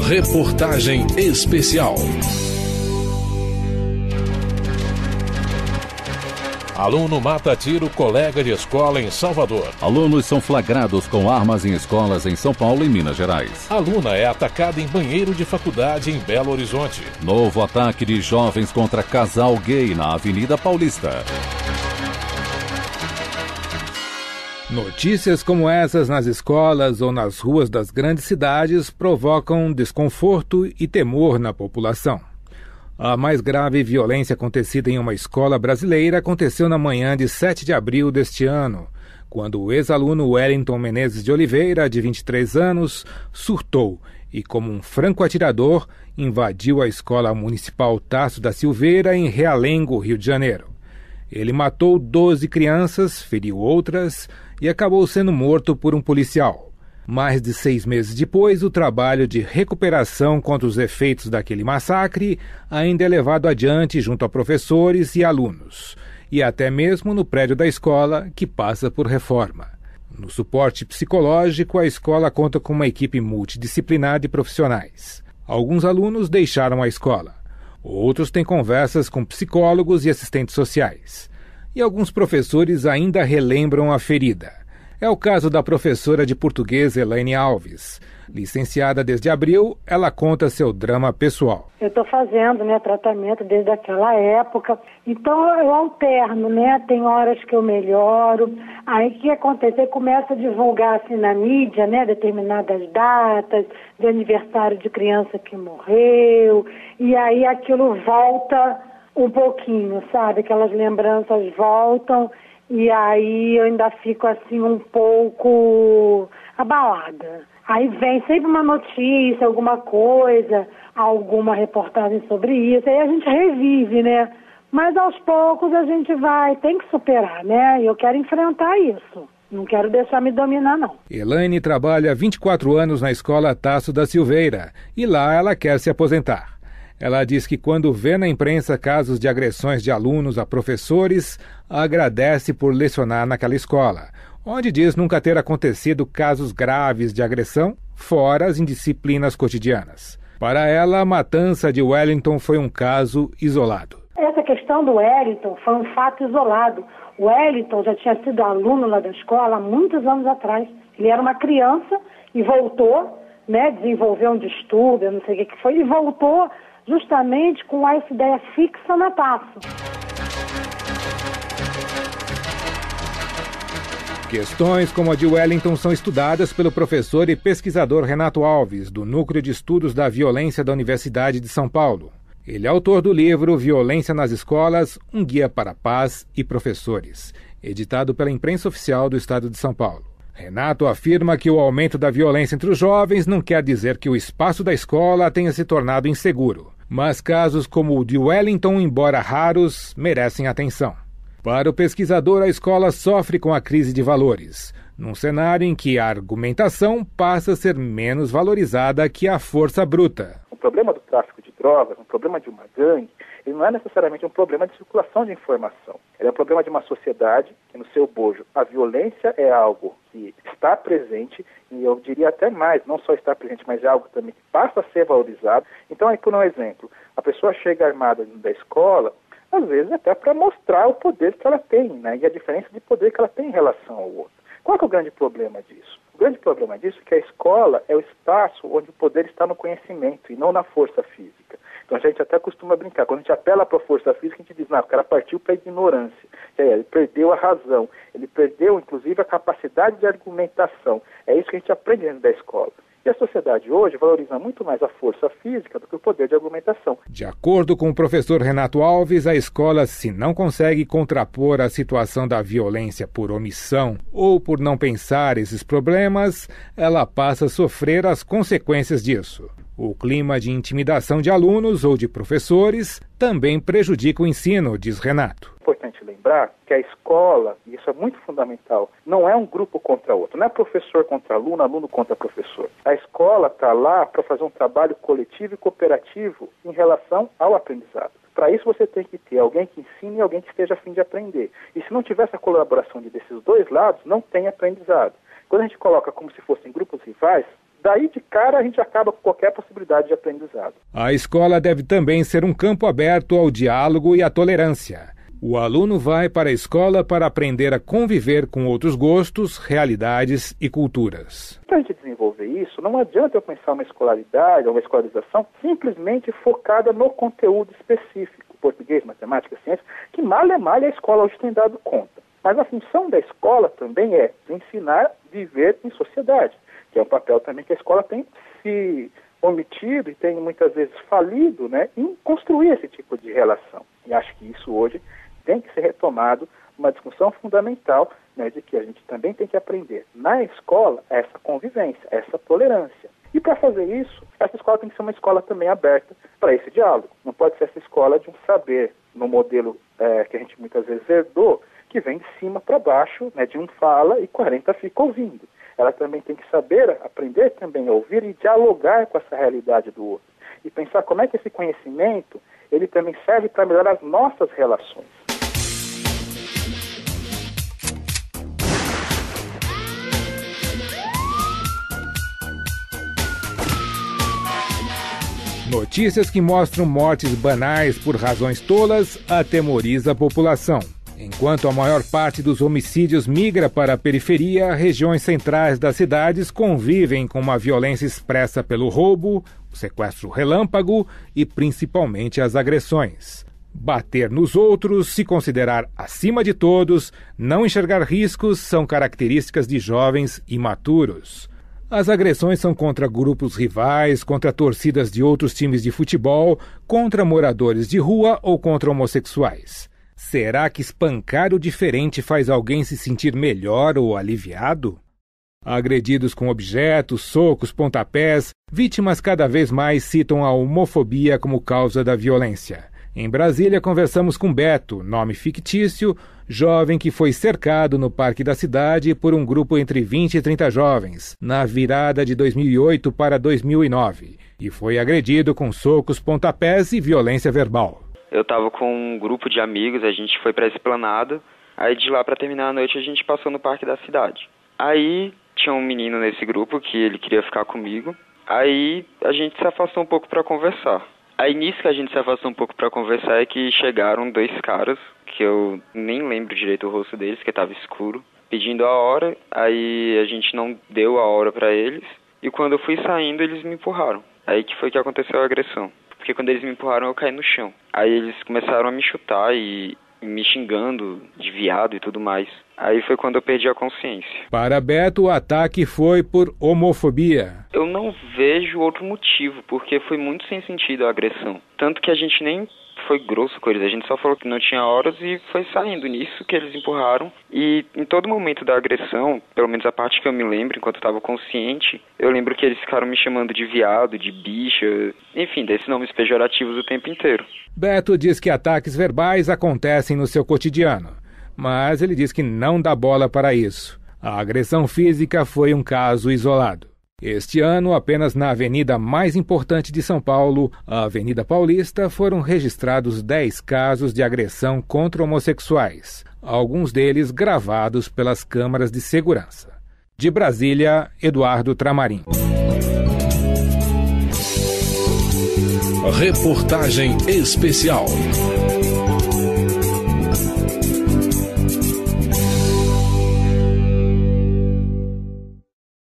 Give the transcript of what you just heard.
Reportagem especial. Aluno mata a tiro colega de escola em Salvador. Alunos são flagrados com armas em escolas em São Paulo e Minas Gerais. Aluna é atacada em banheiro de faculdade em Belo Horizonte. Novo ataque de jovens contra casal gay na Avenida Paulista. Notícias como essas nas escolas ou nas ruas das grandes cidades provocam desconforto e temor na população. A mais grave violência acontecida em uma escola brasileira aconteceu na manhã de 7 de abril deste ano, quando o ex-aluno Wellington Menezes de Oliveira, de 23 anos, surtou e, como um franco atirador, invadiu a Escola Municipal Tasso da Silveira, em Realengo, Rio de Janeiro. Ele matou 12 crianças, feriu outras e acabou sendo morto por um policial. Mais de 6 meses depois, o trabalho de recuperação contra os efeitos daquele massacre ainda é levado adiante junto a professores e alunos, e até mesmo no prédio da escola, que passa por reforma. No suporte psicológico, a escola conta com uma equipe multidisciplinar de profissionais. Alguns alunos deixaram a escola. Outros têm conversas com psicólogos e assistentes sociais. E alguns professores ainda relembram a ferida. É o caso da professora de português Elaine Alves. Licenciada desde abril, ela conta seu drama pessoal. Eu estou fazendo tratamento desde aquela época, então eu alterno, tem horas que eu melhoro. Aí o que acontece? Eu começo a divulgar assim na mídia, determinadas datas de aniversário de criança que morreu, e aí aquilo volta um pouquinho, sabe? Aquelas lembranças voltam. E aí eu ainda fico assim um pouco abalada. Aí vem sempre uma notícia, alguma coisa, alguma reportagem sobre isso, aí a gente revive, Mas aos poucos a gente tem que superar, E eu quero enfrentar isso. Não quero deixar me dominar, não. Elaine trabalha há 24 anos na Escola Tasso da Silveira e lá ela quer se aposentar. Ela diz que quando vê na imprensa casos de agressões de alunos a professores, agradece por lecionar naquela escola, onde diz nunca ter acontecido casos graves de agressão, fora as indisciplinas cotidianas. Para ela, a matança de Wellington foi um caso isolado. Essa questão do Wellington foi um fato isolado. O Wellington já tinha sido aluno lá da escola há muitos anos atrás. Ele era uma criança e voltou, desenvolveu um distúrbio, não sei o que foi, e voltou justamente com essa ideia fixa na Tasso. Questões como a de Wellington são estudadas pelo professor e pesquisador Renato Alves, do Núcleo de Estudos da Violência da Universidade de São Paulo. Ele é autor do livro Violência nas Escolas, um guia para a paz e professores, editado pela Imprensa Oficial do Estado de São Paulo. Renato afirma que o aumento da violência entre os jovens não quer dizer que o espaço da escola tenha se tornado inseguro, mas casos como o de Wellington, embora raros, merecem atenção. Para o pesquisador, a escola sofre com a crise de valores, num cenário em que a argumentação passa a ser menos valorizada que a força bruta. O problema do tráfico de drogas, um problema de uma gangue, ele não é necessariamente um problema de circulação de informação. Ele é um problema de uma sociedade que, no seu bojo, a violência é algo que está presente, e eu diria até mais, não só está presente, mas é algo também que passa a ser valorizado. Então, aí, por um exemplo, a pessoa chega armada dentro da escola, às vezes até para mostrar o poder que ela tem, e a diferença de poder que ela tem em relação ao outro. Qual que é o grande problema disso? O grande problema disso é que a escola é o espaço onde o poder está no conhecimento e não na força física. Então a gente até costuma brincar, quando a gente apela para a força física, a gente diz, não, o cara partiu para a ignorância. Ele perdeu a razão, ele perdeu inclusive a capacidade de argumentação. É isso que a gente aprende dentro da escola. E a sociedade hoje valoriza muito mais a força física do que o poder de argumentação. De acordo com o professor Renato Alves, a escola, se não consegue contrapor a situação da violência por omissão ou por não pensar esses problemas, ela passa a sofrer as consequências disso. O clima de intimidação de alunos ou de professores também prejudica o ensino, diz Renato. É importante lembrar que a escola, e isso é muito fundamental, não é um grupo contra outro, não é professor contra aluno, aluno contra professor. A escola está lá para fazer um trabalho coletivo e cooperativo em relação ao aprendizado. Para isso você tem que ter alguém que ensine e alguém que esteja a fim de aprender. E se não tiver essa colaboração desses dois lados, não tem aprendizado. Quando a gente coloca como se fossem grupos rivais, daí de cara a gente acaba com qualquer possibilidade de aprendizado. A escola deve também ser um campo aberto ao diálogo e à tolerância. O aluno vai para a escola para aprender a conviver com outros gostos, realidades e culturas. Para a gente desenvolver isso, não adianta eu pensar uma escolaridade, uma escolarização simplesmente focada no conteúdo específico, português, matemática, ciência, que mal a escola hoje tem dado conta. Mas a função da escola também é ensinar a viver em sociedade, que é um papel também que a escola tem se omitido e tem muitas vezes falido, né, em construir esse tipo de relação. E acho que isso hoje tem que ser retomado, uma discussão fundamental, né, de que a gente também tem que aprender na escola essa convivência, essa tolerância. E para fazer isso, essa escola tem que ser uma escola também aberta para esse diálogo. Não pode ser essa escola de um saber, no modelo que a gente muitas vezes herdou, que vem de cima para baixo, né, de um fala e 40 fica ouvindo. Ela também tem que saber, aprender também a ouvir e dialogar com essa realidade do outro. E pensar como é que esse conhecimento, ele também serve para melhorar as nossas relações. Notícias que mostram mortes banais por razões tolas atemoriza a população. Enquanto a maior parte dos homicídios migra para a periferia, regiões centrais das cidades convivem com uma violência expressa pelo roubo, o sequestro relâmpago e principalmente as agressões. Bater nos outros, se considerar acima de todos, não enxergar riscos são características de jovens imaturos. As agressões são contra grupos rivais, contra torcidas de outros times de futebol, contra moradores de rua ou contra homossexuais. Será que espancar o diferente faz alguém se sentir melhor ou aliviado? Agredidos com objetos, socos, pontapés, vítimas cada vez mais citam a homofobia como causa da violência. Em Brasília, conversamos com Beto, nome fictício, jovem que foi cercado no parque da cidade por um grupo entre 20 e 30 jovens, na virada de 2008 para 2009, e foi agredido com socos, pontapés e violência verbal. Eu estava com um grupo de amigos, a gente foi para a esplanada, aí de lá para terminar a noite a gente passou no parque da cidade. Aí tinha um menino nesse grupo que ele queria ficar comigo, aí a gente se afastou um pouco para conversar. Aí nisso que a gente se afastou um pouco para conversar é que chegaram dois caras, que eu nem lembro direito o rosto deles, que estava escuro, pedindo a hora, aí a gente não deu a hora para eles, e quando eu fui saindo eles me empurraram. Aí que foi que aconteceu a agressão, porque quando eles me empurraram eu caí no chão. Aí eles começaram a me chutar e me xingando de viado e tudo mais. Aí foi quando eu perdi a consciência. Para Beto, o ataque foi por homofobia. Eu não vejo outro motivo, porque foi muito sem sentido a agressão. Tanto que a gente nem foi grosso com eles, a gente só falou que não tinha horas e foi saindo nisso que eles empurraram. E em todo momento da agressão, pelo menos a parte que eu me lembro, enquanto eu estava consciente, eu lembro que eles ficaram me chamando de viado, de bicha, enfim, desses nomes pejorativos o tempo inteiro. Beto diz que ataques verbais acontecem no seu cotidiano, mas ele diz que não dá bola para isso. A agressão física foi um caso isolado. Este ano, apenas na avenida mais importante de São Paulo, a Avenida Paulista, foram registrados 10 casos de agressão contra homossexuais, alguns deles gravados pelas câmaras de segurança. De Brasília, Eduardo Tramarim. Reportagem especial.